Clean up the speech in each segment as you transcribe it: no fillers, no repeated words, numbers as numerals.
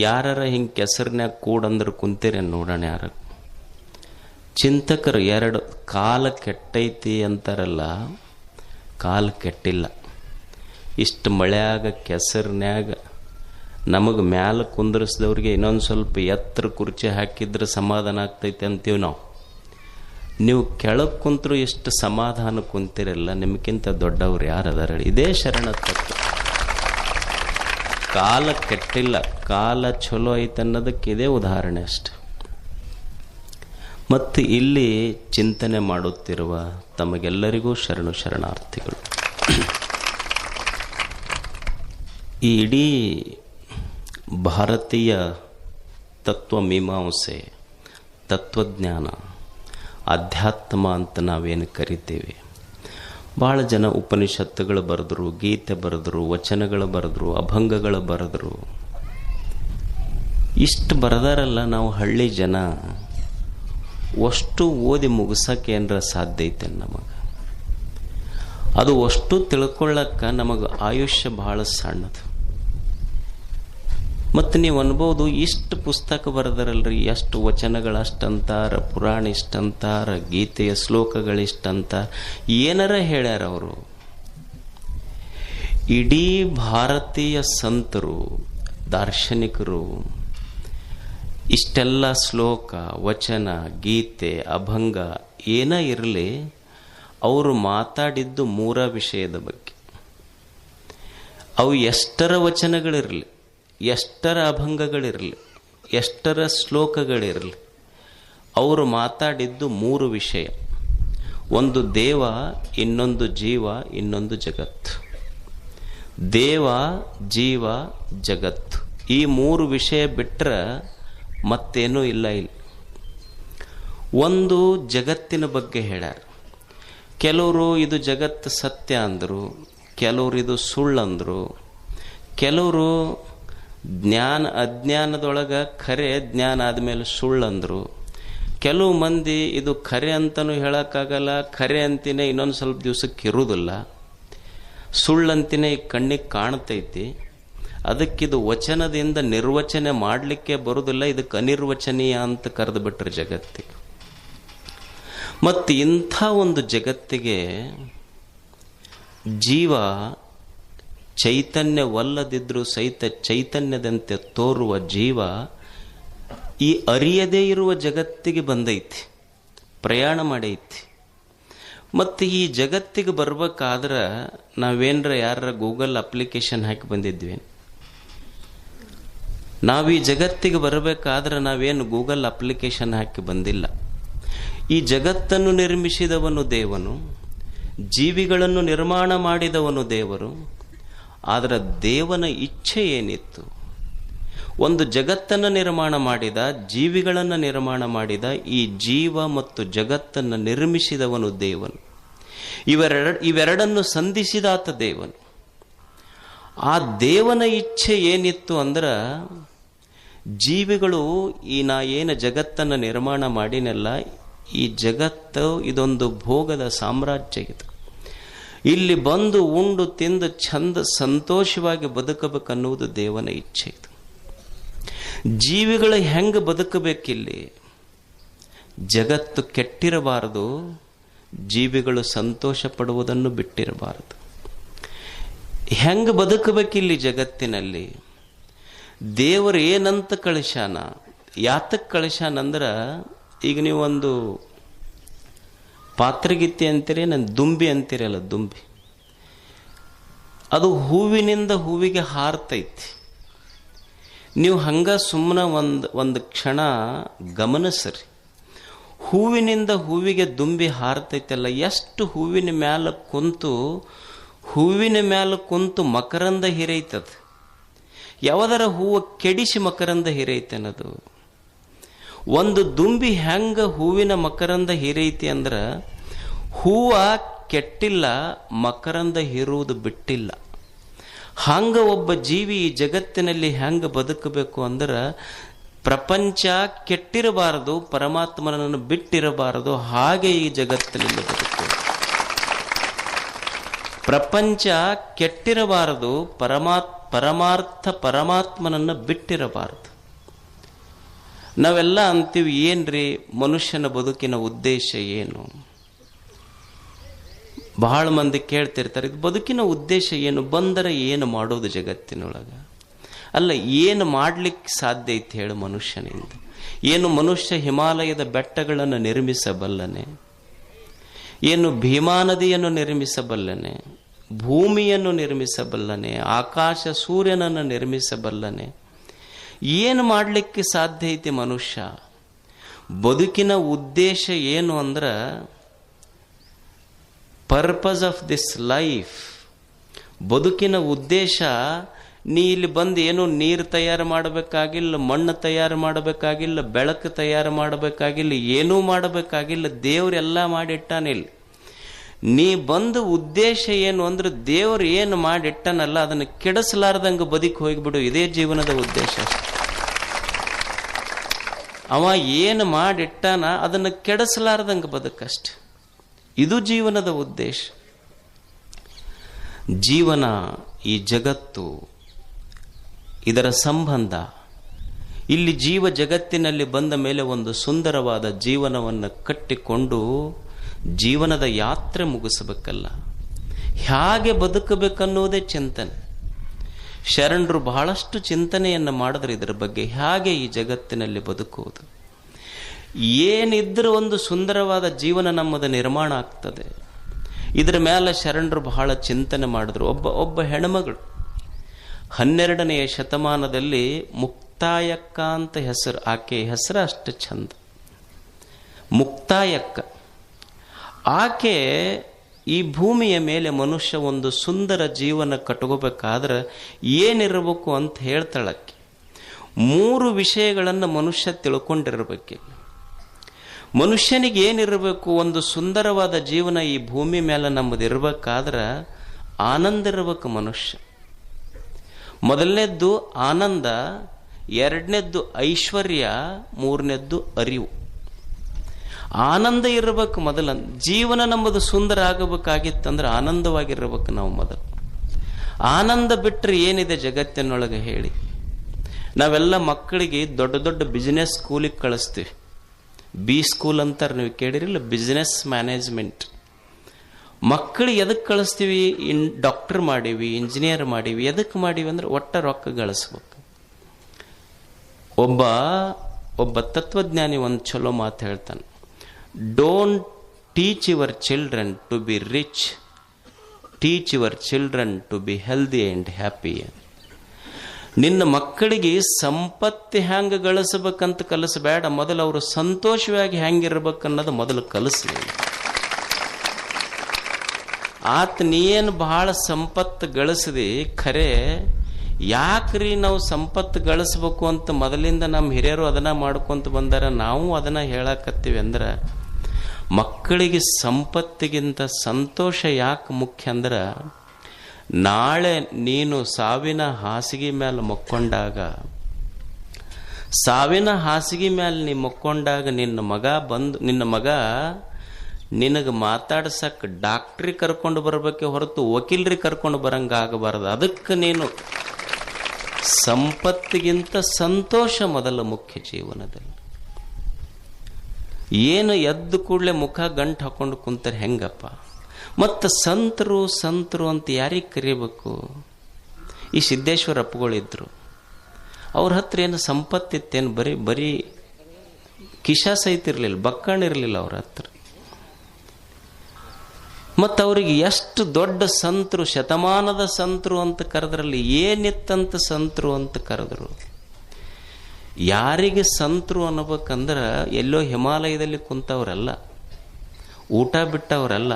ಯಾರ ಹಿಂಗೆ ಕೆಸರಿನ್ಯಾಗ ಕೂಡಂದ್ರೆ ಕುಂತೀರಿ ನೋಡೋಣ. ಯಾರ ಚಿಂತಕರು ಎರಡು ಕಾಲ ಕೆಟ್ಟೈತಿ ಅಂತಾರಲ್ಲ, ಕಾಲ ಕೆಟ್ಟಿಲ್ಲ. ಇಷ್ಟು ಮಳೆಯಾಗ ಕೆಸರಿನ್ಯಾಗ ನಮಗೆ ಮ್ಯಾಲ ಕುಂದ್ರಿಸಿದವ್ರಿಗೆ ಇನ್ನೊಂದು ಸ್ವಲ್ಪ ಎತ್ತರ ಕುರ್ಚಿ ಹಾಕಿದ್ರೆ ಸಮಾಧಾನ ಆಗ್ತೈತೆ ಅಂತೀವಿ ನಾವು. ನೀವು ಕೆಳಗೆ ಕುಂತರು ಎಷ್ಟು ಸಮಾಧಾನ ಕುಂತಿರಲ್ಲ, ನಿಮಗಿಂತ ದೊಡ್ಡವ್ರು ಯಾರದಾರ? ಇದೇ ಶರಣ ತತ್ವ. ಕಾಲ ಕೆಟ್ಟಿಲ್ಲ, ಕಾಲ ಚಲೋ ಐತೆ ಅನ್ನೋದಕ್ಕೆ ಇದೇ ಉದಾಹರಣೆ ಅಷ್ಟೆ. ಮತ್ತು ಇಲ್ಲಿ ಚಿಂತನೆ ಮಾಡುತ್ತಿರುವ ತಮಗೆಲ್ಲರಿಗೂ ಶರಣಾರ್ಥಿಗಳು. ಈ ಇಡೀ ಭಾರತೀಯ ತತ್ವಮೀಮಾಂಸೆ, ತತ್ವಜ್ಞಾನ, ಅಧ್ಯಾತ್ಮ ಅಂತ ನಾವೇನು ಕರಿತೇವೆ, ಭಾಳ ಜನ ಉಪನಿಷತ್ತುಗಳು ಬರೆದ್ರು, ಗೀತೆ ಬರೆದ್ರು, ವಚನಗಳು ಬರೆದ್ರು, ಅಭಂಗಗಳು ಬರೆದ್ರು. ಇಷ್ಟು ಬರೆದಾರಲ್ಲ, ನಾವು ಹಳ್ಳಿ ಜನ ಅಷ್ಟು ಓದಿ ಮುಗಿಸೋಕೆ ಏನರ ಸಾಧ್ಯ ಐತೆ ನಮಗೆ? ಅದು ಅಷ್ಟು ತಿಳ್ಕೊಳ್ಳೋಕ್ಕೆ ನಮಗೆ ಆಯುಷ್ಯ ಭಾಳ ಸಣ್ಣದು. ಮತ್ತು ನೀವು ಅನ್ಬೋದು, ಇಷ್ಟು ಪುಸ್ತಕ ಬರೆದಾರಲ್ರಿ, ಎಷ್ಟು ವಚನಗಳಷ್ಟಂತಾರ, ಪುರಾಣ ಇಷ್ಟಂತಾರ, ಗೀತೆಯ ಶ್ಲೋಕಗಳಿಷ್ಟಂತ ಏನಾರ ಹೇಳ್ಯಾರ ಅವರು. ಇಡೀ ಭಾರತೀಯ ಸಂತರು, ದಾರ್ಶನಿಕರು ಇಷ್ಟೆಲ್ಲ ಶ್ಲೋಕ, ವಚನ, ಗೀತೆ, ಅಭಂಗ ಏನ ಇರಲಿ, ಅವರು ಮಾತಾಡಿದ್ದು 3 ವಿಷಯದ ಬಗ್ಗೆ. ಅವು ಎಷ್ಟರ ವಚನಗಳಿರಲಿ, ಎಷ್ಟರ ಅಭಂಗಗಳಿರಲಿ, ಎಷ್ಟರ ಶ್ಲೋಕಗಳಿರಲಿ, ಅವರು ಮಾತಾಡಿದ್ದು 3 ವಿಷಯ. ಒಂದು ದೇವ, ಇನ್ನೊಂದು ಜೀವ, ಇನ್ನೊಂದು ಜಗತ್ತು. ದೇವ, ಜೀವ, ಜಗತ್ತು, ಈ 3 ವಿಷಯ ಬಿಟ್ಟರೆ ಮತ್ತೇನೂ ಇಲ್ಲ. ಇಲ್ಲಿ ಒಂದು ಜಗತ್ತಿನ ಬಗ್ಗೆ ಹೇಳ್ಯಾರ. ಕೆಲವರು ಇದು ಜಗತ್ತು ಸತ್ಯ ಅಂದರು, ಕೆಲವರು ಇದು ಸುಳ್ಳಂದರು, ಕೆಲವರು ಅಜ್ಞಾನದೊಳಗೆ ಖರೆ, ಜ್ಞಾನ ಆದಮೇಲೆ ಸುಳ್ಳಂದರು. ಕೆಲವು ಮಂದಿ ಇದು ಖರೆ ಅಂತಲೂ ಹೇಳೋಕ್ಕಾಗಲ್ಲ, ಖರೆ ಅಂತಿನೇ ಇನ್ನೊಂದು ಸ್ವಲ್ಪ ದಿವಸಕ್ಕೆ ಇರುವುದಿಲ್ಲ, ಸುಳ್ಳಂತಿನೇ ಈ ಕಣ್ಣಿಗೆ ಕಾಣ್ತೈತಿ, ಅದಕ್ಕಿದು ವಚನದಿಂದ ನಿರ್ವಚನೆ ಮಾಡಲಿಕ್ಕೆ ಬರುವುದಿಲ್ಲ, ಇದಕ್ಕೆ ಅನಿರ್ವಚನೀಯ ಅಂತ ಕರೆದು ಬಿಟ್ರೆ ಜಗತ್ತಿಗೆ. ಮತ್ತು ಇಂಥ ಒಂದು ಜಗತ್ತಿಗೆ ಜೀವ ಚೈತನ್ಯವಲ್ಲದಿದ್ರೂ ಸಹಿತ ಚೈತನ್ಯದಂತೆ ತೋರುವ ಜೀವ ಈ ಅರಿಯದೇ ಇರುವ ಜಗತ್ತಿಗೆ ಬಂದೈತಿ, ಪ್ರಯಾಣ ಮಾಡೈತಿ. ಮತ್ತು ಈ ಜಗತ್ತಿಗೆ ಬರ್ಬೇಕಾದ್ರೆ ನಾವೇನರ ಯಾರ ಗೂಗಲ್ ಅಪ್ಲಿಕೇಶನ್ ಹಾಕಿ ಬಂದಿದ್ವಿ? ನಾವು ಈ ಜಗತ್ತಿಗೆ ಬರಬೇಕಾದ್ರೆ ನಾವೇನು ಗೂಗಲ್ ಅಪ್ಲಿಕೇಶನ್ ಹಾಕಿ ಬಂದಿಲ್ಲ. ಈ ಜಗತ್ತನ್ನು ನಿರ್ಮಿಸಿದವನು ದೇವನು, ಜೀವಿಗಳನ್ನು ನಿರ್ಮಾಣ ಮಾಡಿದವನು ದೇವರು. ಆದರೆ ದೇವನ ಇಚ್ಛೆ ಏನಿತ್ತು? ಒಂದು ಜಗತ್ತನ್ನು ನಿರ್ಮಾಣ ಮಾಡಿದ, ಜೀವಿಗಳನ್ನು ನಿರ್ಮಾಣ ಮಾಡಿದ, ಈ ಜೀವ ಮತ್ತು ಜಗತ್ತನ್ನು ನಿರ್ಮಿಸಿದವನು ದೇವನು. ಇವೆರಡನ್ನು ಸಂಧಿಸಿದಾತ ದೇವನು. ಆ ದೇವನ ಇಚ್ಛೆ ಏನಿತ್ತು ಅಂದ್ರೆ, ಜೀವಿಗಳು ನಾ ಏನು ಜಗತ್ತನ್ನು ನಿರ್ಮಾಣ ಮಾಡಿನೆಲ್ಲ, ಈ ಜಗತ್ತು ಇದೊಂದು ಭೋಗದ ಸಾಮ್ರಾಜ್ಯ ಇದು. ಇಲ್ಲಿ ಬಂದು ಉಂಡು ತಿಂದು ಚಂದ ಸಂತೋಷವಾಗಿ ಬದುಕಬೇಕನ್ನುವುದು ದೇವನ ಇಚ್ಛೆ ಇದು. ಜೀವಿಗಳು ಹೆಂಗೆ ಬದುಕಬೇಕಿಲ್ಲಿ? ಜಗತ್ತು ಕೆಟ್ಟಿರಬಾರದು, ಜೀವಿಗಳು ಸಂತೋಷ ಪಡುವುದನ್ನು ಬಿಟ್ಟಿರಬಾರದು. ಹೆಂಗೆ ಬದುಕಬೇಕಿಲ್ಲಿ ಜಗತ್ತಿನಲ್ಲಿ? ದೇವರು ಏನಂತ ಕಳಿಸ್ಯಾನ, ಯಾತಕ್ಕೆ ಕಳಿಸ್ಯಾನಂದ್ರೆ, ಈಗ ನೀವು ಒಂದು ಪಾತ್ರಗಿತ್ತಿ ಅಂತೀರಿ, ನಾನು ದುಂಬಿ ಅಂತೀರಲ್ಲ, ದುಂಬಿ ಅದು ಹೂವಿನಿಂದ ಹೂವಿಗೆ ಹಾರ್ತೈತಿ. ನೀವು ಹಂಗ ಸುಮ್ಮನೆ ಒಂದು ಕ್ಷಣ ಗಮನಿಸ್ರಿ. ಹೂವಿನಿಂದ ಹೂವಿಗೆ ದುಂಬಿ ಹಾರ್ತೈತಲ್ಲ, ಎಷ್ಟು ಹೂವಿನ ಮ್ಯಾಲ ಕುಂತು ಮಕರಂದ ಹಿರೈತದ. ಯಾವದರ ಹೂವು ಕೆಡಿಸಿ ಮಕರಂದ ಹಿರೈತೆ ಅನ್ನೋದು. ಒಂದು ದುಂಬಿ ಹೆಂಗ ಹೂವಿನ ಮಕರಂದ ಹಿರೈತಿ ಅಂದ್ರೆ, ಹೂವ ಕೆಟ್ಟಿಲ್ಲ, ಮಕರಂದ ಹಿರುವುದು ಬಿಟ್ಟಿಲ್ಲ. ಹಂಗ ಒಬ್ಬ ಜೀವಿ ಈ ಜಗತ್ತಿನಲ್ಲಿ ಹೆಂಗ ಬದುಕಬೇಕು ಅಂದ್ರೆ, ಪ್ರಪಂಚ ಕೆಟ್ಟಿರಬಾರದು, ಪರಮಾತ್ಮನನ್ನು ಬಿಟ್ಟಿರಬಾರದು, ಹಾಗೆ ಈ ಜಗತ್ತಿನಲ್ಲಿ ಬದುಕಬೇಕು. ಪ್ರಪಂಚ ಕೆಟ್ಟಿರಬಾರದು, ಪರಮಾತ್ಮನನ್ನು ಬಿಟ್ಟಿರಬಾರದು. ನಾವೆಲ್ಲ ಅಂತೀವಿ, ಏನ್ರಿ ಮನುಷ್ಯನ ಬದುಕಿನ ಉದ್ದೇಶ ಏನು? ಬಹಳ ಮಂದಿ ಕೇಳ್ತಿರ್ತಾರೆ, ಇದು ಬದುಕಿನ ಉದ್ದೇಶ ಏನು? ಬಂದರೆ ಏನು ಮಾಡೋದು ಜಗತ್ತಿನೊಳಗ? ಅಲ್ಲ, ಏನು ಮಾಡ್ಲಿಕ್ಕೆ ಸಾಧ್ಯ ಐತೆ ಹೇಳು ಮನುಷ್ಯನಿಂದ? ಏನು ಮನುಷ್ಯ ಹಿಮಾಲಯದ ಬೆಟ್ಟಗಳನ್ನು ನಿರ್ಮಿಸಬಲ್ಲನೆ? ಏನು ಭೀಮಾ ನದಿಯನ್ನು ನಿರ್ಮಿಸಬಲ್ಲನೆ? ಭೂಮಿಯನ್ನು ನಿರ್ಮಿಸಬಲ್ಲನೆ? ಆಕಾಶ ಸೂರ್ಯನನ್ನು ನಿರ್ಮಿಸಬಲ್ಲನೆ? ಏನು ಮಾಡಲಿಕ್ಕೆ ಸಾಧ್ಯ ಐತಿ ಮನುಷ್ಯ? ಬದುಕಿನ ಉದ್ದೇಶ ಏನು ಅಂದ್ರೆ, ಪರ್ಪಸ್ ಆಫ್ ದಿಸ್ ಲೈಫ್, ಬದುಕಿನ ಉದ್ದೇಶ, ನೀ ಇಲ್ಲಿ ಬಂದು ಏನು ನೀರು ತಯಾರು ಮಾಡಬೇಕಾಗಿಲ್ಲ, ಮಣ್ಣು ತಯಾರು ಮಾಡಬೇಕಾಗಿಲ್ಲ, ಬೆಳಕು ತಯಾರು ಮಾಡಬೇಕಾಗಿಲ್ಲ, ಏನೂ ಮಾಡಬೇಕಾಗಿಲ್ಲ. ದೇವರೆಲ್ಲ ಮಾಡಿಟ್ಟಾನಿಲ್ಲ. ನೀ ಬಂದು ಉದ್ದೇಶ ಏನು ಅಂದ್ರೆ, ದೇವರು ಏನು ಮಾಡಿಟ್ಟನಲ್ಲ ಅದನ್ನು ಕೆಡಿಸಲಾರ್ದಂಗೆ ಬದುಕಿ ಹೋಗಿಬಿಡು. ಇದೇ ಜೀವನದ ಉದ್ದೇಶ. ಅವ ಏನು ಮಾಡಿಟ್ಟಾನ ಅದನ್ನು ಕೆಡಿಸಲಾರ್ದಂಗೆ ಬದುಕಷ್ಟೆ. ಇದು ಜೀವನದ ಉದ್ದೇಶ. ಜೀವನ, ಈ ಜಗತ್ತು, ಇದರ ಸಂಬಂಧ, ಇಲ್ಲಿ ಜೀವ ಜಗತ್ತಿನಲ್ಲಿ ಬಂದ ಮೇಲೆ ಒಂದು ಸುಂದರವಾದ ಜೀವನವನ್ನು ಕಟ್ಟಿಕೊಂಡು ಜೀವನದ ಯಾತ್ರೆ ಮುಗಿಸಬೇಕಲ್ಲ. ಹೇಗೆ ಬದುಕಬೇಕನ್ನೋದೇ ಚಿಂತನೆ. ಶರಣರು ಬಹಳಷ್ಟು ಚಿಂತನೆಯನ್ನು ಮಾಡಿದ್ರೆ ಇದರ ಬಗ್ಗೆ, ಹೇಗೆ ಈ ಜಗತ್ತಿನಲ್ಲಿ ಬದುಕುವುದು, ಏನಿದ್ರೂ ಒಂದು ಸುಂದರವಾದ ಜೀವನ ನಮ್ಮದು ನಿರ್ಮಾಣ ಆಗ್ತದೆ. ಇದರ ಮೇಲೆ ಶರಣರು ಬಹಳ ಚಿಂತನೆ ಮಾಡಿದ್ರು. ಒಬ್ಬ ಹೆಣ್ಮಗಳು 12ನೇ ಶತಮಾನದಲ್ಲಿ ಮುಕ್ತಾಯಕ್ಕ ಅಂತ ಹೆಸರು. ಆಕೆ ಹೆಸರು ಅಷ್ಟು ಚಂದ, ಮುಕ್ತಾಯಕ್ಕ. ಆಕೆ ಈ ಭೂಮಿಯ ಮೇಲೆ ಮನುಷ್ಯ ಒಂದು ಸುಂದರ ಜೀವನ ಕಟ್ಕೋಬೇಕಾದ್ರೆ ಏನಿರಬೇಕು ಅಂತ ಹೇಳ್ತಾಳಕ್ಕೆ. 3 ವಿಷಯಗಳನ್ನು ಮನುಷ್ಯ ತಿಳ್ಕೊಂಡಿರಬೇಕು. ಮನುಷ್ಯನಿಗೆ ಏನಿರಬೇಕು? ಒಂದು ಸುಂದರವಾದ ಜೀವನ ಈ ಭೂಮಿ ಮೇಲೆ ನಮ್ಮದು ಇರಬೇಕಾದ್ರೆ ಆನಂದ ಇರಬೇಕು ಮನುಷ್ಯ. ಮೊದಲನೇದ್ದು ಆನಂದ, 2ನೇದ್ದು ಐಶ್ವರ್ಯ, 3ನೇದ್ದು ಅರಿವು. ಆನಂದ ಇರಬೇಕು ಮೊದಲ. ಜೀವನ ನಮ್ಮದು ಸುಂದರ ಆಗಬೇಕಾಗಿತ್ತಂದ್ರೆ ಆನಂದವಾಗಿರ್ಬೇಕು ನಾವು ಮೊದಲು. ಆನಂದ ಬಿಟ್ಟರೆ ಏನಿದೆ ಜಗತ್ತಿನೊಳಗೆ ಹೇಳಿ? ನಾವೆಲ್ಲ ಮಕ್ಕಳಿಗೆ ದೊಡ್ಡ ದೊಡ್ಡ ಬಿಸ್ನೆಸ್ ಸ್ಕೂಲಿಗೆ ಕಳಿಸ್ತೀವಿ. ಸ್ಕೂಲ್ ಅಂತಾರೆ, ನೀವು ಕೇಳಿರಿಲ್ಲ? Business management. ಮಕ್ಕಳಿಗೆ ಎದಕ್ಕೆ ಕಳಿಸ್ತೀವಿ? ಡಾಕ್ಟರ್ ಮಾಡೀವಿ, ಇಂಜಿನಿಯರ್ ಮಾಡೀವಿ. ಎದಕ್ಕೆ ಮಾಡೀವಿ ಅಂದ್ರೆ ಒಟ್ಟ ರೊಕ್ಕ ಗಳಿಸ್ಬೇಕು. ಒಬ್ಬ ತತ್ವಜ್ಞಾನಿ ಒಂದು ಚಲೋ ಮಾತು ಹೇಳ್ತಾನೆ, don't teach your children to be rich, teach your children to be healthy and happy. ನಿನ್ನ ಮಕ್ಕಳಿಗೆ ಸಂಪತ್ತಿ ಹ್ಯಾಂಗ ಗಳಿಸಬೇಕಂತ ಕಲಿಸಬೇಡ, ಮೊದಲು ಅವರು ಸಂತೋಷವಾಗಿ ಹೆಂಗಿರ್ಬೇಕನ್ನೋದು ಮೊದಲು ಕಲಿಸ್ಲಿ. ನೀನು ಬಹಳ ಸಂಪತ್ತು ಗಳಿಸಿದಿ ಖರೆ, ಯಾಕ್ರಿ ನಾವು ಸಂಪತ್ತು ಗಳಿಸ್ಬೇಕು ಅಂತ ಮೊದಲಿಂದ ನಮ್ಮ ಹಿರಿಯರು ಅದನ್ನ ಮಾಡ್ಕೊಂತ ಬಂದಾರ, ನಾವು ಅದನ್ನ ಹೇಳಕತ್ತೀವಿ ಅಂದ್ರೆ, ಮಕ್ಕಳಿಗೆ ಸಂಪತ್ತಿಗಿಂತ ಸಂತೋಷ ಯಾಕೆ ಮುಖ್ಯ ಅಂದ್ರೆ, ನಾಳೆ ನೀನು ಸಾವಿನ ಹಾಸಿಗೆ ಮೇಲೆ ಮಕ್ಕೊಂಡಾಗ, ಸಾವಿನ ಹಾಸಿಗೆ ಮೇಲೆ ನೀ ಮಕ್ಕೊಂಡಾಗ ನಿನ್ನ ಮಗ ನಿನಗೆ ಮಾತಾಡ್ಸಕ್ಕೆ ಡಾಕ್ಟ್ರಿ ಕರ್ಕೊಂಡು ಬರಬೇಕೆ ಹೊರತು ವಕೀಲ್ರಿ ಕರ್ಕೊಂಡು ಬರಂಗ ಆಗಬಾರದು. ಅದಕ್ಕೆ ನೀನು ಸಂಪತ್ತಿಗಿಂತ ಸಂತೋಷ ಮೊದಲ ಮುಖ್ಯ ಜೀವನದಲ್ಲಿ. ಏನು ಎದ್ದು ಕೂಡಲೇ ಮುಖ ಗಂಟು ಹಾಕೊಂಡು ಕುಂತಾರೆ ಹೆಂಗಪ್ಪ? ಮತ್ತು ಸಂತರು ಅಂತ ಯಾರಿಗೆ ಕರಿಬೇಕು? ಈ ಸಿದ್ದೇಶ್ವರ ಅಪ್ಪಗಳಿದ್ರು, ಅವ್ರ ಹತ್ರ ಏನು ಸಂಪತ್ತಿತ್ತೇನು? ಬರೀ ಕಿಶಾ ಸಹಿತ ಇರಲಿಲ್ಲ, ಬಕ್ಕಣಿರಲಿಲ್ಲ ಅವ್ರ ಹತ್ರ. ಮತ್ತು ಅವ್ರಿಗೆ ಎಷ್ಟು ದೊಡ್ಡ ಸಂತರು, ಶತಮಾನದ ಸಂತರು ಅಂತ ಕರೆದ್ರಲ್ಲಿ, ಏನಿತ್ತಂತ ಸಂತರು ಅಂತ ಕರೆದ್ರು. ಯಾರಿಗೆ ಸಂತರು ಅನ್ನಬೇಕಂದ್ರೆ ಎಲ್ಲೋ ಹಿಮಾಲಯದಲ್ಲಿ ಕುಂತವ್ರಲ್ಲ, ಊಟ ಬಿಟ್ಟವ್ರಲ್ಲ.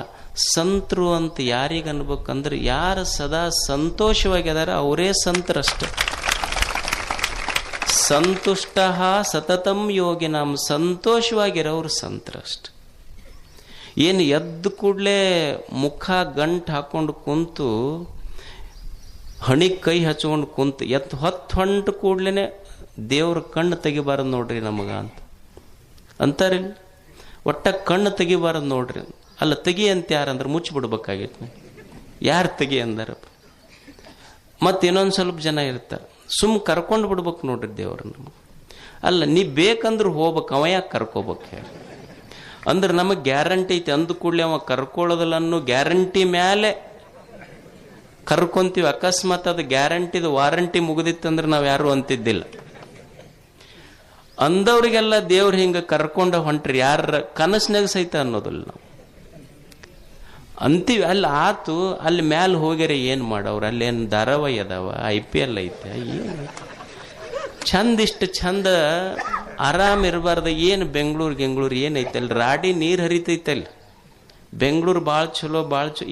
ಸಂತರು ಅಂತ ಯಾರಿಗೆ ಅನ್ಬೇಕಂದ್ರೆ ಯಾರು ಸದಾ ಸಂತೋಷವಾಗಿ ಅದಾರ ಅವರೇ ಸಂತರಷ್ಟೆ. ಸಂತುಷ್ಟ ಸತತಂ ಯೋಗಿನಾಂ, ಸಂತೋಷವಾಗಿರೋರು ಸಂತರಷ್ಟೆ. ಏನು ಎದ್ದು ಕೂಡಲೇ ಮುಖ ಗಂಟು ಹಾಕೊಂಡು ಕುಂತು ಹಣಿಗೆ ಕೈ ಹಚ್ಕೊಂಡು ಕುಂತು ಹೊತ್ತು ಹೊಂಟು ಕೂಡ್ಲೇ ದೇವ್ರ ಕಣ್ಣು ತೆಗಿಬಾರದು ನೋಡ್ರಿ ನಮಗ ಅಂತಾರೆ. ಒಟ್ಟ ಕಣ್ಣು ತೆಗಿಬಾರದು ನೋಡ್ರಿ. ಅಲ್ಲ, ತೆಗಿ ಅಂತ ಯಾರಂದ್ರೆ ಮುಚ್ಚಿಬಿಡ್ಬೇಕಾಗಿತ್ತು. ಯಾರು ತೆಗಿ ಅಂದಾರಪ್ಪ. ಮತ್ತು ಇನ್ನೊಂದು ಸ್ವಲ್ಪ ಜನ ಇರ್ತಾರೆ, ಸುಮ್ಮ ಕರ್ಕೊಂಡು ಬಿಡ್ಬೇಕು ನೋಡ್ರಿ ದೇವ್ರು ನಮಗೆ. ಅಲ್ಲ, ನೀ ಬೇಕಂದ್ರೆ ಹೋಗ್ಬೇಕು, ಅವ ಯಾಕೆ ಕರ್ಕೋಬೇಕು ಹೇಳಿ? ಅಂದ್ರೆ ನಮಗೆ ಗ್ಯಾರಂಟಿ ಐತಿ, ಅಂದ ಕೂಡಲೇ ಅವ ಕರ್ಕೊಳ್ಳೋದಿಲ್ಲ ಅನ್ನೋ ಗ್ಯಾರಂಟಿ ಮೇಲೆ ಕರ್ಕೊಂತೀವಿ. ಅಕಸ್ಮಾತ್ ಅದು ಗ್ಯಾರಂಟಿದು ವಾರಂಟಿ ಮುಗಿದಿತ್ತಂದ್ರೆ ನಾವು ಯಾರು ಅಂತಿದ್ದಿಲ್ಲ. ಅಂದವ್ರಿಗೆಲ್ಲ ದೇವ್ರು ಹಿಂಗೆ ಕರ್ಕೊಂಡ ಹೊಂಟ್ರಿ, ಯಾರ ಕನಸಿನಾಗ ಸಹಿತ ಅನ್ನೋದಿಲ್ಲ ನಾವು ಅಂತೀವಿ. ಅಲ್ಲಿ ಆತು, ಅಲ್ಲಿ ಮ್ಯಾಲೆ ಹೋಗ್ಯಾರ ಏನು ಮಾಡವ್ರು? ಅಲ್ಲೇನು ಧಾರಾವಾಹಿ ಅದಾವ, IPL ಐತೆ, ಏನು ಚಂದ, ಇಷ್ಟು ಚಂದ ಆರಾಮ್ ಇರಬಾರ್ದ? ಏನು ಬೆಂಗಳೂರು ಏನೈತೆ ಅಲ್ಲಿ? ರಾಡಿ ನೀರು ಹರಿತೈತಲ್ಲಿ. ಬೆಂಗಳೂರು ಭಾಳ ಚಲೋ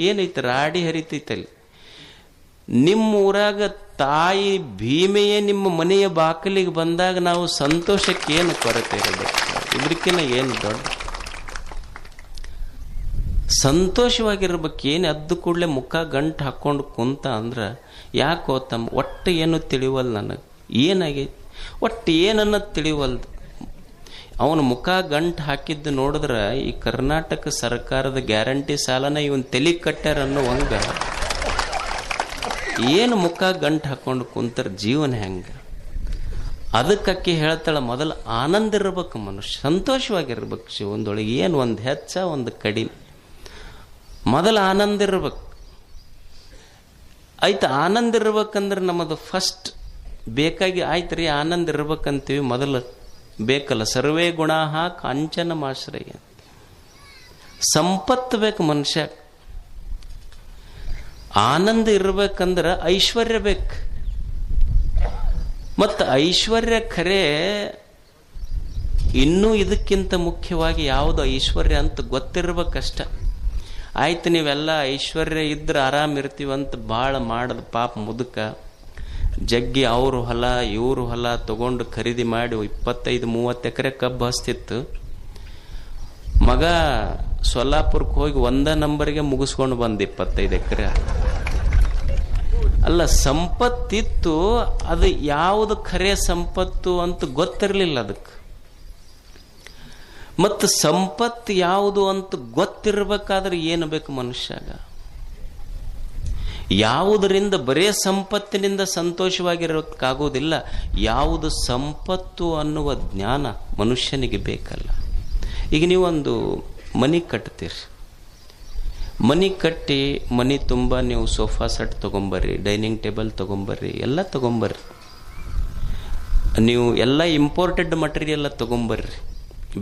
ಏನೈತೆ? ರಾಡಿ ಹರಿತೈತಲ್ಲಿ. ನಿಮ್ಮ ಊರಾಗ ತಾಯಿ ಭೀಮೆಯೇ ನಿಮ್ಮ ಮನೆಯ ಬಾಕಲಿಗೆ ಬಂದಾಗ ನಾವು ಸಂತೋಷಕ್ಕೆ ಏನು ಕೊರತೆ ಇರಬೇಕು? ಇದ್ರಕ್ಕಿಂತ ಏನು ದೊಡ್ಡ ಸಂತೋಷವಾಗಿರ್ಬೇಕು. ಏನು ಅದ್ದು ಕೂಡಲೇ ಮುಖ ಗಂಟು ಹಾಕ್ಕೊಂಡು ಕುಂತ ಅಂದ್ರೆ ಯಾಕೋ ತಮ್ಮ ಒಟ್ಟು ಏನು ತಿಳಿವಲ್ಲ ನನಗೆ, ಏನಾಗೈತಿ ಒಟ್ಟು ಏನನ್ನೋದು ತಿಳಿವಲ್ದು. ಅವನು ಮುಖ ಗಂಟು ಹಾಕಿದ್ದು ನೋಡಿದ್ರೆ ಈ ಕರ್ನಾಟಕ ಸರ್ಕಾರದ ಗ್ಯಾರಂಟಿ ಸಾಲನ ಇವನ್ ತಲೆ ಕಟ್ಟ್ಯಾರ ಅನ್ನೋವಂಗ ಏನು ಮುಖ ಗಂಟು ಹಾಕೊಂಡು ಕುಂತರ ಜೀವನ ಹೆಂಗೆ? ಅದಕ್ಕೆ ಹೇಳ್ತಾಳ, ಮೊದಲು ಆನಂದ ಇರ್ಬೇಕು ಮನುಷ್ಯ, ಸಂತೋಷವಾಗಿರ್ಬೇಕು ಜೀವನದೊಳಗೆ. ಏನು ಒಂದು ಹೆಚ್ಚ ಒಂದು ಕಡಿಮೆ, ಮೊದಲು ಆನಂದ ಇರ್ಬೇಕು. ಆಯ್ತು, ಆನಂದ ಇರ್ಬೇಕಂದ್ರೆ ನಮ್ಮದು ಫಸ್ಟ್ ಬೇಕಾಗಿ ಆಯ್ತು ರೀ, ಆನಂದ ಇರ್ಬೇಕಂತೀವಿ. ಮೊದಲು ಬೇಕಲ್ಲ, ಸರ್ವೇ ಗುಣಾಹ ಕಾಂಚನ ಮಾಶ್ರಯ, ಸಂಪತ್ತು ಬೇಕು ಮನುಷ್ಯ. ಆನಂದ ಇರ್ಬೇಕಂದ್ರೆ ಐಶ್ವರ್ಯ ಬೇಕು. ಮತ್ತು ಐಶ್ವರ್ಯ ಖರೆ ಇನ್ನೂ ಇದಕ್ಕಿಂತ ಮುಖ್ಯವಾಗಿ ಯಾವುದು ಐಶ್ವರ್ಯ ಅಂತ ಗೊತ್ತಿರ್ಬೇಕಷ್ಟ. ಆಯ್ತು, ನೀವೆಲ್ಲ ಐಶ್ವರ್ಯ ಇದ್ರೆ ಆರಾಮ್ ಇರ್ತೀವಂತ ಭಾಳ ಮಾಡದ ಪಾಪ ಮುದುಕ ಜಗ್ಗಿ ಅವ್ರ ಹೊಲ ಇವ್ರ ಹೊಲ ತಗೊಂಡು ಖರೀದಿ ಮಾಡಿ 25-30 ಎಕರೆ ಕಬ್ಬು ಹಸ್ತಿತ್ತು. ಮಗ ಸೊಲ್ಲಾಪುರಕ್ಕೆ ಹೋಗಿ 1 ನಂಬರ್ಗೆ ಮುಗಿಸ್ಕೊಂಡು ಬಂದ 25 ಎಕರೆ. ಅಲ್ಲ, ಸಂಪತ್ತಿತ್ತು, ಅದು ಯಾವುದು ಖರೆ ಸಂಪತ್ತು ಅಂತ ಗೊತ್ತಿರಲಿಲ್ಲ ಅದಕ್ಕೆ. ಮತ್ತು ಸಂಪತ್ತು ಯಾವುದು ಅಂತ ಗೊತ್ತಿರ್ಬೇಕಾದ್ರೆ ಏನು ಬೇಕು ಮನುಷ್ಯಾಗ? ಯಾವುದರಿಂದ ಬರೇ ಸಂಪತ್ತಿನಿಂದ ಸಂತೋಷವಾಗಿರೋಕ್ಕಾಗೋದಿಲ್ಲ, ಯಾವುದು ಸಂಪತ್ತು ಅನ್ನುವ ಜ್ಞಾನ ಮನುಷ್ಯನಿಗೆ ಬೇಕಲ್ಲ. ಈಗ ನೀವೊಂದು ಮನೆ ಕಟ್ತೀರಿ, ಮನೆ ಕಟ್ಟಿ ಮನೆ ತುಂಬ ನೀವು ಸೋಫಾ ಸೆಟ್ ತೊಗೊಂಬರ್ರಿ, ಡೈನಿಂಗ್ ಟೇಬಲ್ ತೊಗೊಂಬರ್ರಿ, ಎಲ್ಲ ತೊಗೊಂಬರ್ರಿ. ನೀವು ಎಲ್ಲ ಇಂಪೋರ್ಟೆಡ್ ಮಟೀರಿಯಲ್ ತೊಗೊಂಬರ್ರಿ.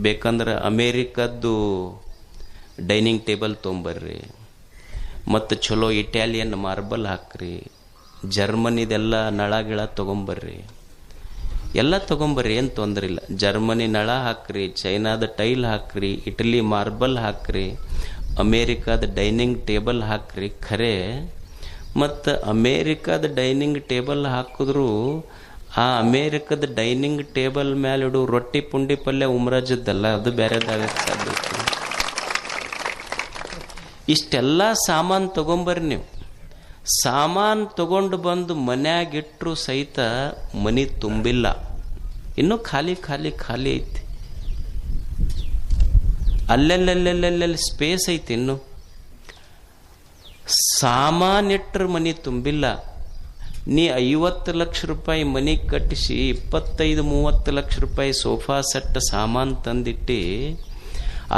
ಬೇಕಂದ್ರೆ ಅಮೇರಿಕದ್ದು ಡೈನಿಂಗ್ ಟೇಬಲ್ ತೊಗೊಂಬರ್ರಿ, ಮತ್ತು ಚಲೋ ಇಟಾಲಿಯನ್ ಮಾರ್ಬಲ್ ಹಾಕ್ರಿ, ಜರ್ಮನಿದೆಲ್ಲ ನಳ ಗಿಳ ತೊಗೊಂಬರ್ರಿ, ಎಲ್ಲ ತೊಗೊಂಬರ್ರಿ, ಏನು ತೊಂದರೆ ಇಲ್ಲ. ಜರ್ಮನಿ ನಳ ಹಾಕ್ರಿ, ಚೈನಾದ ಟೈಲ್ ಹಾಕ್ರಿ, ಇಟಲಿ ಮಾರ್ಬಲ್ ಹಾಕ್ರಿ, ಅಮೇರಿಕಾದ ಡೈನಿಂಗ್ ಟೇಬಲ್ ಹಾಕ್ರಿ. ಖರೆ ಮತ್ತು ಅಮೇರಿಕಾದ ಡೈನಿಂಗ್ ಟೇಬಲ್ ಹಾಕಿದ್ರು ಆ ಅಮೇರಿಕದ ಡೈನಿಂಗ್ ಟೇಬಲ್ ಮೇಲೆ ಇಡು ರೊಟ್ಟಿ ಪುಂಡಿ ಪಲ್ಯ ಉಮ್ರಾಜದ್ದಲ್ಲ, ಅದು ಬೇರೆದಾಗಕ್ಕೆ ಸಾಧ್ಯ. ಇಷ್ಟೆಲ್ಲ ಸಾಮಾನು ತಗೊಂಬರ್ರಿ. ನೀವು ಸಾಮಾನು ತಗೊಂಡು ಬಂದು ಮನ್ಯಾಗಿಟ್ರು ಸಹಿತ ಮನೆ ತುಂಬಿಲ್ಲ, ಇನ್ನೂ ಖಾಲಿ ಖಾಲಿ ಖಾಲಿ ಐತಿ. ಅಲ್ಲೆಲ್ಲೆಲ್ಲೆಲ್ಲೆಲ್ಲಿ ಸ್ಪೇಸ್ ಐತಿ. ಇನ್ನು ಸಾಮಾನಿಟ್ರ ಮನೆ ತುಂಬಿಲ್ಲ. ನೀ 50 ಲಕ್ಷ ರೂಪಾಯಿ ಮನೆ ಕಟ್ಟಿಸಿ 25-30 ಲಕ್ಷ ರೂಪಾಯಿ ಸೋಫಾ ಸೆಟ್ ಸಾಮಾನು ತಂದಿಟ್ಟು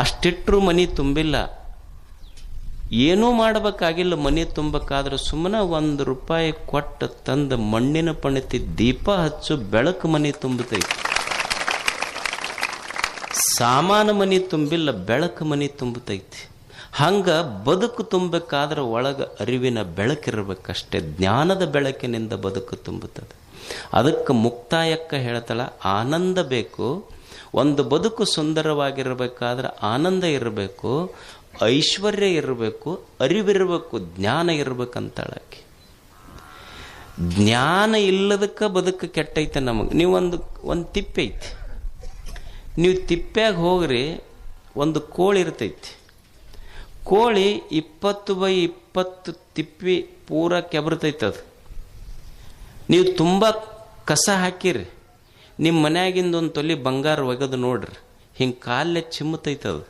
ಅಷ್ಟಿಟ್ರು ಮನೆ ತುಂಬಿಲ್ಲ. ಏನೂ ಮಾಡಬೇಕಾಗಿಲ್ಲ ಮನೆ ತುಂಬಬೇಕಾದ್ರೆ, ಸುಮ್ಮನೆ ₹1 ಕೊಟ್ಟು ತಂದ ಮಣ್ಣಿನ ಪಣತಿ ದೀಪ ಹಚ್ಚು, ಬೆಳಕು ಮನೆ ತುಂಬತೈತಿ. ಸಾಮಾನು ಮನೆ ತುಂಬಿಲ್ಲ, ಬೆಳಕು ಮನೆ ತುಂಬತೈತಿ. ಹಂಗ ಬದುಕು ತುಂಬಬೇಕಾದ್ರೆ ಒಳಗೆ ಅರಿವಿನ ಬೆಳಕಿರ್ಬೇಕಷ್ಟೇ. ಜ್ಞಾನದ ಬೆಳಕಿನಿಂದ ಬದುಕು ತುಂಬುತ್ತದೆ. ಅದಕ್ಕೆ ಮುಕ್ತಾಯಕ್ಕ ಹೇಳ್ತಾಳ, ಆನಂದ ಬೇಕು. ಒಂದು ಬದುಕು ಸುಂದರವಾಗಿರಬೇಕಾದ್ರೆ ಆನಂದ ಇರಬೇಕು, ಐಶ್ವರ್ಯ ಇರಬೇಕು, ಅರಿವಿರಬೇಕು, ಜ್ಞಾನ ಇರ್ಬೇಕಂತಾಳಕ್ಕೆ. ಜ್ಞಾನ ಇಲ್ಲದಕ್ಕೆ ಬದುಕು ಕೆಟ್ಟೈತೆ ನಮಗೆ. ನೀವು ಒಂದು ತಿಪ್ಪೆ ಐತಿ, ನೀವು ತಿಪ್ಪ್ಯಾಗ ಹೋಗ್ರಿ, ಒಂದು ಕೋಳಿ ಇರ್ತೈತಿ. ಕೋಳಿ 20x20 ತಿಪ್ಪಿ ಪೂರ ಕೆಬರ್ತೈತೆ. ಅದು ನೀವು ತುಂಬ ಕಸ ಹಾಕಿರಿ, ನಿಮ್ಮ ಮನ್ಯಾಗಿಂದ ಒಂದು ತೊಲಿ ಬಂಗಾರ ಒಗೆದು ನೋಡ್ರಿ, ಹಿಂಗೆ ಕಾಲೇ ಚಿಮ್ಮತೈತೆ. ಅದು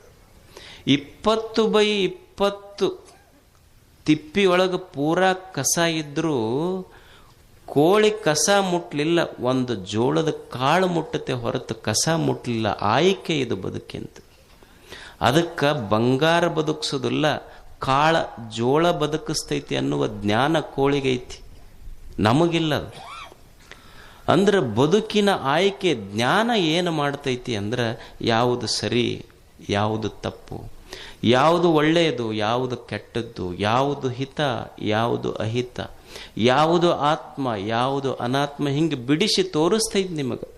20x20 ತಿಪ್ಪಿಯೊಳಗೆ ಪೂರಾ ಕಸ ಇದ್ರೂ ಕೋಳಿ ಕಸ ಮುಟ್ಲಿಲ್ಲ, ಒಂದು ಜೋಳದ ಕಾಳು ಮುಟ್ಟತೆ ಹೊರತು ಕಸ ಮುಟ್ಲಿಲ್ಲ. ಆಯ್ಕೆ ಇದು ಬದುಕಿಂತ. ಅದಕ್ಕೆ ಬಂಗಾರ ಬದುಕಿಸೋದಿಲ್ಲ, ಕಾಳ ಜೋಳ ಬದುಕಿಸ್ತೈತಿ ಅನ್ನುವ ಜ್ಞಾನ ಕೋಳಿಗೈತಿ, ನಮಗಿಲ್ಲ. ಅಂದ್ರೆ ಬದುಕಿನ ಆಯ್ಕೆ ಜ್ಞಾನ ಏನು ಮಾಡ್ತೈತಿ ಅಂದ್ರೆ ಯಾವುದು ಸರಿ, ಯಾವುದು ತಪ್ಪು, ಯಾವುದು ಒಳ್ಳೆಯದು, ಯಾವುದು ಕೆಟ್ಟದ್ದು, ಯಾವುದು ಹಿತ, ಯಾವುದು ಅಹಿತ, ಯಾವುದು ಆತ್ಮ, ಯಾವುದು ಅನಾತ್ಮ, ಹಿಂಗೆ ಬಿಡಿಸಿ ತೋರಿಸ್ತೈತಿ ನಿಮಗೆ.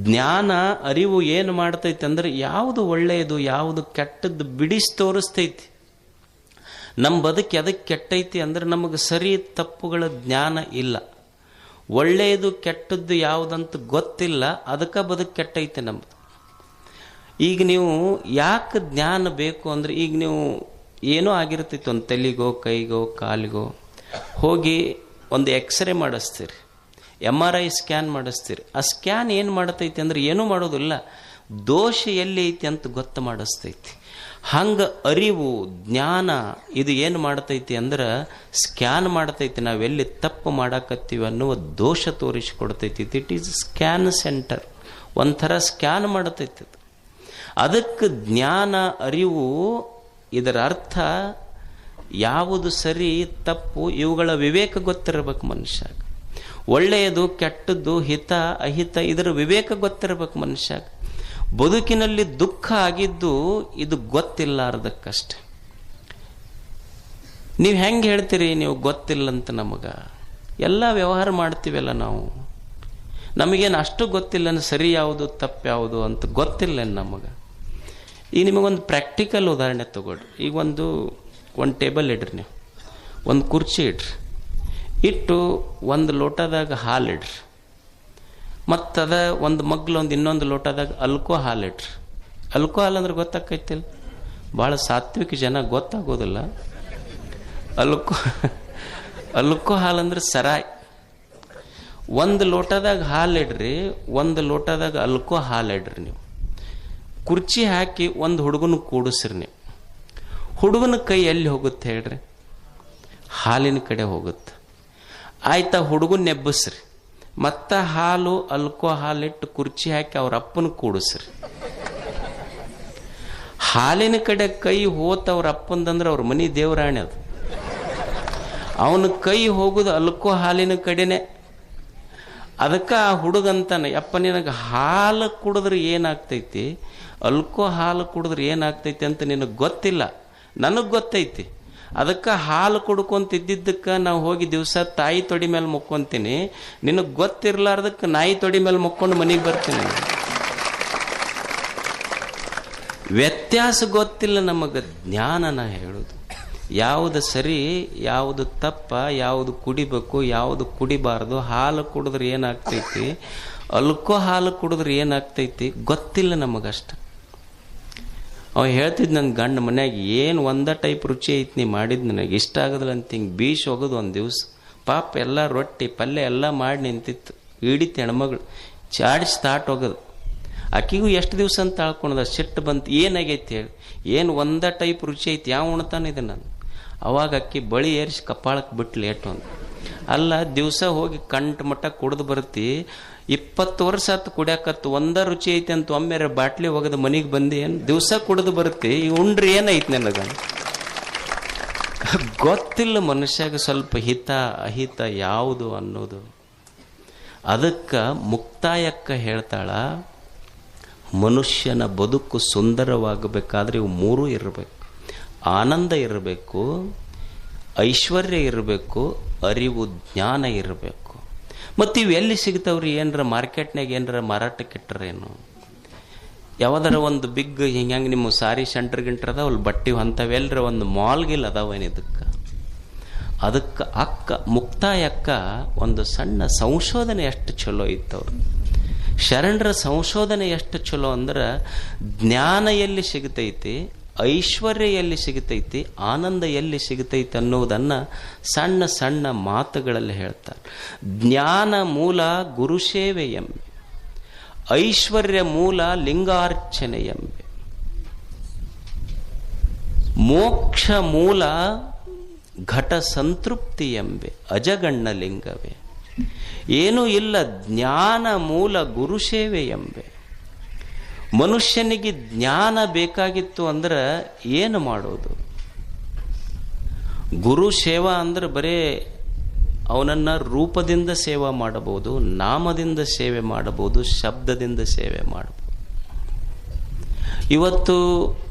ಜ್ಞಾನ ಅರಿವು ಏನು ಮಾಡ್ತೈತಿ ಅಂದ್ರೆ ಯಾವುದು ಒಳ್ಳೆಯದು, ಯಾವುದು ಕೆಟ್ಟದ್ದು ಬಿಡಿಸಿ ತೋರಿಸ್ತೈತಿ. ನಮ್ಮ ಬದುಕು ಅದಕ್ಕೆ ಕೆಟ್ಟೈತಿ ಅಂದ್ರೆ ನಮಗೆ ಸರಿ ತಪ್ಪುಗಳ ಜ್ಞಾನ ಇಲ್ಲ. ಒಳ್ಳೆಯದು ಕೆಟ್ಟದ್ದು ಯಾವುದಂತ ಗೊತ್ತಿಲ್ಲ, ಅದಕ್ಕೆ ಬದುಕು ಕೆಟ್ಟೈತೆ ನಮ್ಮದು. ಈಗ ನೀವು ಯಾಕೆ ಜ್ಞಾನ ಬೇಕು ಅಂದ್ರೆ, ಈಗ ನೀವು ಏನೋ ಆಗಿರ್ತೈತಿ, ಒಂದು ತಲೆಗೋ ಕೈಗೋ ಕಾಲಿಗೋ ಹೋಗಿ ಒಂದು ಎಕ್ಸ್ರೇ ಮಾಡಿಸ್ತೀರಿ, MRI ಸ್ಕ್ಯಾನ್ ಮಾಡಿಸ್ತೀರಿ. ಆ ಸ್ಕ್ಯಾನ್ ಏನು ಮಾಡ್ತೈತಿ ಅಂದ್ರೆ ಏನೂ ಮಾಡೋದಿಲ್ಲ, ದೋಷ ಎಲ್ಲಿ ಐತಿ ಅಂತ ಗೊತ್ತು ಮಾಡಿಸ್ತೈತಿ. ಹಂಗೆ ಅರಿವು ಜ್ಞಾನ ಇದು ಏನು ಮಾಡ್ತೈತಿ ಅಂದ್ರೆ ಸ್ಕ್ಯಾನ್ ಮಾಡ್ತೈತಿ, ನಾವೆಲ್ಲಿ ತಪ್ಪು ಮಾಡಾಕತ್ತೀವಿ ಅನ್ನುವ ದೋಷ ತೋರಿಸಿಕೊಡ್ತೈತಿ. ಇಟ್ ಈಸ್ ಸ್ಕ್ಯಾನ್ ಸೆಂಟರ್, ಒಂಥರ ಸ್ಕ್ಯಾನ್ ಮಾಡ್ತೈತಿ. ಅದಕ್ಕೆ ಜ್ಞಾನ ಅರಿವು, ಇದರ ಅರ್ಥ ಯಾವುದು ಸರಿ ತಪ್ಪು ಇವುಗಳ ವಿವೇಕ ಗೊತ್ತಿರಬೇಕು ಮನುಷ್ಯ. ಒಳ್ಳೆಯದು ಕೆಟ್ಟದ್ದು ಹಿತ ಅಹಿತ ಇದರ ವಿವೇಕ ಗೊತ್ತಿರಬೇಕು ಮನುಷ್ಯ. ಬದುಕಿನಲ್ಲಿ ದುಃಖ ಆಗಿದ್ದು ಇದು ಗೊತ್ತಿಲ್ಲಾರ್ದಕ್ಕಷ್ಟೆ. ನೀವು ಹೆಂಗೆ ಹೇಳ್ತೀರಿ ನೀವು ಗೊತ್ತಿಲ್ಲಂತ? ನಮಗೆ ಎಲ್ಲ ವ್ಯವಹಾರ ಮಾಡ್ತೀವಲ್ಲ ನಾವು, ನಮಗೇನು ಅಷ್ಟು ಗೊತ್ತಿಲ್ಲ ಸರಿ ಯಾವುದು ತಪ್ಪು ಯಾವುದು ಅಂತ ಗೊತ್ತಿಲ್ಲ ನಮಗೆ. ಈಗ ನಿಮಗೊಂದು ಪ್ರಾಕ್ಟಿಕಲ್ ಉದಾಹರಣೆ ತಗೊಳ್ರಿ. ಈಗ ಒಂದು ಟೇಬಲ್ ಇಡ್ರಿ, ನೀವು ಒಂದು ಕುರ್ಚಿ ಇಡ್ರಿ, ಇಟ್ಟು ಒಂದು ಲೋಟದಾಗ ಹಾಲು ಇಡ್ರಿ, ಮತ್ತದ ಒಂದು ಮಗ್ಲು ಒಂದು ಇನ್ನೊಂದು ಲೋಟದಾಗ ಅಲ್ಕೋ ಹಾಲು ಇಡ್ರಿ. ಅಲ್ಕೋ ಹಾಲು ಅಂದ್ರೆ ಗೊತ್ತಾಕೈತಿಲ್ಲ, ಭಾಳ ಸಾತ್ವಿಕ ಜನ ಗೊತ್ತಾಗೋದಿಲ್ಲ. ಅಲ್ಕೋ ಹಾಲು ಅಂದ್ರೆ ಸರಾಯ್. ಒಂದು ಲೋಟದಾಗ ಹಾಲು ಇಡ್ರಿ, ಒಂದು ಲೋಟದಾಗ ಅಲ್ಕೋ ಹಾಲು ಇಡ್ರಿ. ನೀವು ಕುರ್ಚಿ ಹಾಕಿ ಒಂದು ಹುಡುಗನ ಕೂಡಿಸ್ರಿ. ನೀವು ಹುಡುಗನ ಕೈ ಎಲ್ಲಿ ಹೋಗುತ್ತೆ ಹೇಳ್ರಿ? ಹಾಲಿನ ಕಡೆ ಹೋಗುತ್ತೆ. ಆಯ್ತಾ, ಹುಡುಗನ ನೆಬ್ಬಸ್ರಿ, ಮತ್ತ ಹಾಲು ಅಲ್ಕೋ ಹಾಲಿಟ್ಟು ಕುರ್ಚಿ ಹಾಕಿ ಅವ್ರ ಅಪ್ಪನ ಕೂಡಿಸ್ರಿ. ಹಾಲಿನ ಕಡೆ ಕೈ ಹೋತ ಅವ್ರ ಅಪ್ಪಂದಂದ್ರೆ ಅವ್ರ ಮನಿ ದೇವರಾಣಿ ಅದು. ಅವನ ಕೈ ಹೋಗುದು ಅಲ್ಕೋ ಹಾಲಿನ ಕಡೆನೆ. ಅದಕ್ಕೆ ಆ ಹುಡುಗಂತಾನೆ, ಯಪ್ಪ ನಿನಗೆ ಹಾಲು ಕುಡಿದ್ರೆ ಏನಾಗ್ತೈತಿ, ಅಲ್ಕೋ ಹಾಲು ಕುಡಿದ್ರೆ ಏನಾಗ್ತೈತಿ ಅಂತ ನಿನಗೆ ಗೊತ್ತಿಲ್ಲ, ನನಗೆ ಗೊತ್ತೈತಿ. ಅದಕ್ಕೆ ಹಾಲು ಕುಡ್ಕೊಂತಿದ್ದಕ್ಕೆ ನಾವು ಹೋಗಿ ದಿವಸ ತಾಯಿ ತೊಡಿ ಮೇಲೆ ಮುಕ್ಕೊಂತೀನಿ. ನಿನಗೆ ಗೊತ್ತಿರ್ಲಾರ್ದಕ್ಕೆ ನಾಯಿ ತೊಡಿ ಮೇಲೆ ಮುಕ್ಕೊಂಡು ಮನೆಗೆ ಬರ್ತೀನಿ. ವ್ಯತ್ಯಾಸ ಗೊತ್ತಿಲ್ಲ ನಮಗೆ. ಜ್ಞಾನನ ಹೇಳೋದು ಯಾವುದು ಸರಿ ಯಾವುದು ತಪ್ಪ, ಯಾವುದು ಕುಡಿಬೇಕು ಯಾವುದು ಕುಡಿಬಾರ್ದು, ಹಾಲು ಕುಡಿದ್ರೆ ಏನಾಗ್ತೈತಿ, ಅಲ್ಕೋ ಹಾಲು ಕುಡಿದ್ರೆ ಏನಾಗ್ತೈತಿ ಗೊತ್ತಿಲ್ಲ ನಮಗಷ್ಟ. ಅವ ಹೇಳ್ತಿದ್ ನನ್ನ ಗಂಡ ಮನ್ಯಾಗ, ಏನು ಒಂದ ಟೈಪ್ ರುಚಿ ಐತಿ ನೀ ಮಾಡಿದ್ ನನಗೆ ಇಷ್ಟ ಆಗೋದಿಲ್ಲ ಅಂತ ಹಿಂಗೆ ಬೀಸ್ ಹೋಗೋದು. ಒಂದು ದಿವಸ ಪಾಪ ಎಲ್ಲ ರೊಟ್ಟಿ ಪಲ್ಯ ಎಲ್ಲ ಮಾಡಿ ನಿಂತಿತ್ತು. ಹಿಡಿತು ಹೆಣ್ಮಗಳು ಚಾಡಿಸಿ ತಾಟ್ ಹೋಗೋದು. ಆಕಿಗೂ ಎಷ್ಟು ದಿವಸ ಅಂತ ತಾಳ್ಕೊಳದ, ಸಿಟ್ಟು ಬಂತು. ಏನಾಗೈತಿ ಹೇಳಿ, ಏನು ಒಂದ ಟೈಪ್ ರುಚಿ ಐತಿ, ಯಾವ ಉಣ್ತಾನಿದೆ ನಾನು. ಅವಾಗ ಅಕ್ಕಿ ಬಳಿ ಏರಿಸಿ ಕಪಾಳಕ್ಕೆ ಬಿಟ್ಟು ಲೇಟು ಅಂತ. ಅಲ್ಲ, ದಿವಸ ಹೋಗಿ ಕಂಠ ಮಟ್ಟ ಕುಡ್ದು ಬರ್ತಿ, 20 ವರ್ಷ ಆತು ಕುಡಿಯಾಕತ್ತು, ಒಂದ ರುಚಿ ಐತಿ ಅಂತ ಒಮ್ಮೆ ಬಾಟ್ಲಿ ಹೋಗದ ಮನೆಗೆ ಬಂದು ಏನು ದಿವಸ ಕುಡಿದು ಬರುತ್ತೆ, ಈ ಉಂಡ್ರಿ ಏನೈತಿ ನನಗ ಗೊತ್ತಿಲ್ಲ. ಮನುಷ್ಯಾಗ ಸ್ವಲ್ಪ ಹಿತ ಅಹಿತ ಯಾವುದು ಅನ್ನೋದು. ಅದಕ್ಕೆ ಮುಕ್ತಾಯಕ್ಕ ಹೇಳ್ತಾಳ, ಮನುಷ್ಯನ ಬದುಕು ಸುಂದರವಾಗಬೇಕಾದ್ರೆ ಇವು ಮೂರೂ ಇರಬೇಕು. ಆನಂದ ಇರಬೇಕು, ಐಶ್ವರ್ಯ ಇರಬೇಕು, ಅರಿವು ಜ್ಞಾನ ಇರಬೇಕು. ಮತ್ತು ಇವು ಎಲ್ಲಿ ಸಿಗ್ತಾವ್ರಿ? ಏನರ ಮಾರ್ಕೆಟ್ನಾಗ ಏನರ ಮಾರಾಟಕ್ಕೆ ಇಟ್ಟರೇನು? ಯಾವ್ದಾರ ಒಂದು ಬಿಗ್ ಹಿಂಗೆ ನಿಮ್ಮ ಸಾರಿ ಸೆಂಟರ್ ಗಿಂಟ್ರ ಅದಾವಲ್ಲ ಬಟ್ಟೆ ಅಂಥವೆಲ್ಲರ ಒಂದು ಮಾಲ್ಗಿಲ್ ಅದಾವೇನು? ಅದಕ್ಕೆ ಮುಕ್ತಾಯಕ್ಕ ಒಂದು ಸಣ್ಣ ಸಂಶೋಧನೆ ಎಷ್ಟು ಚಲೋ ಇತ್ತವ್ರು. ಶರಣರ ಸಂಶೋಧನೆ ಎಷ್ಟು ಚಲೋ ಅಂದ್ರೆ, ಜ್ಞಾನ ಎಲ್ಲಿ ಸಿಗತೈತಿ, ಐಶ್ವರ್ಯ ಎಲ್ಲಿ ಸಿಗತೈತಿ, ಆನಂದ ಎಲ್ಲಿ ಸಿಗತೈತಿ ಅನ್ನೋದನ್ನು ಸಣ್ಣ ಸಣ್ಣ ಮಾತುಗಳಲ್ಲಿ ಹೇಳ್ತಾರೆ. ಜ್ಞಾನ ಮೂಲ ಗುರುಸೇವೆ ಎಂಬೆ, ಐಶ್ವರ್ಯ ಮೂಲ ಲಿಂಗಾರ್ಚನೆ ಎಂಬೆ, ಮೋಕ್ಷ ಮೂಲ ಘಟ ಸಂತೃಪ್ತಿ ಎಂಬೆ ಅಜಗಣ್ಣ ಲಿಂಗವೇ. ಏನೂ ಇಲ್ಲ ಜ್ಞಾನ ಮೂಲ ಗುರು ಸೇವೆ ಎಂಬೆ. ಮನುಷ್ಯನಿಗೆ ಜ್ಞಾನ ಬೇಕಾಗಿತ್ತು ಅಂದ್ರೆ ಏನು ಮಾಡೋದು? ಗುರು ಸೇವಾ ಅಂದ್ರೆ ಬರೇ ಅವನನ್ನ ರೂಪದಿಂದ ಸೇವಾ ಮಾಡಬಹುದು, ನಾಮದಿಂದ ಸೇವೆ ಮಾಡಬಹುದು, ಶಬ್ದದಿಂದ ಸೇವೆ ಮಾಡಬಹುದು. ಇವತ್ತು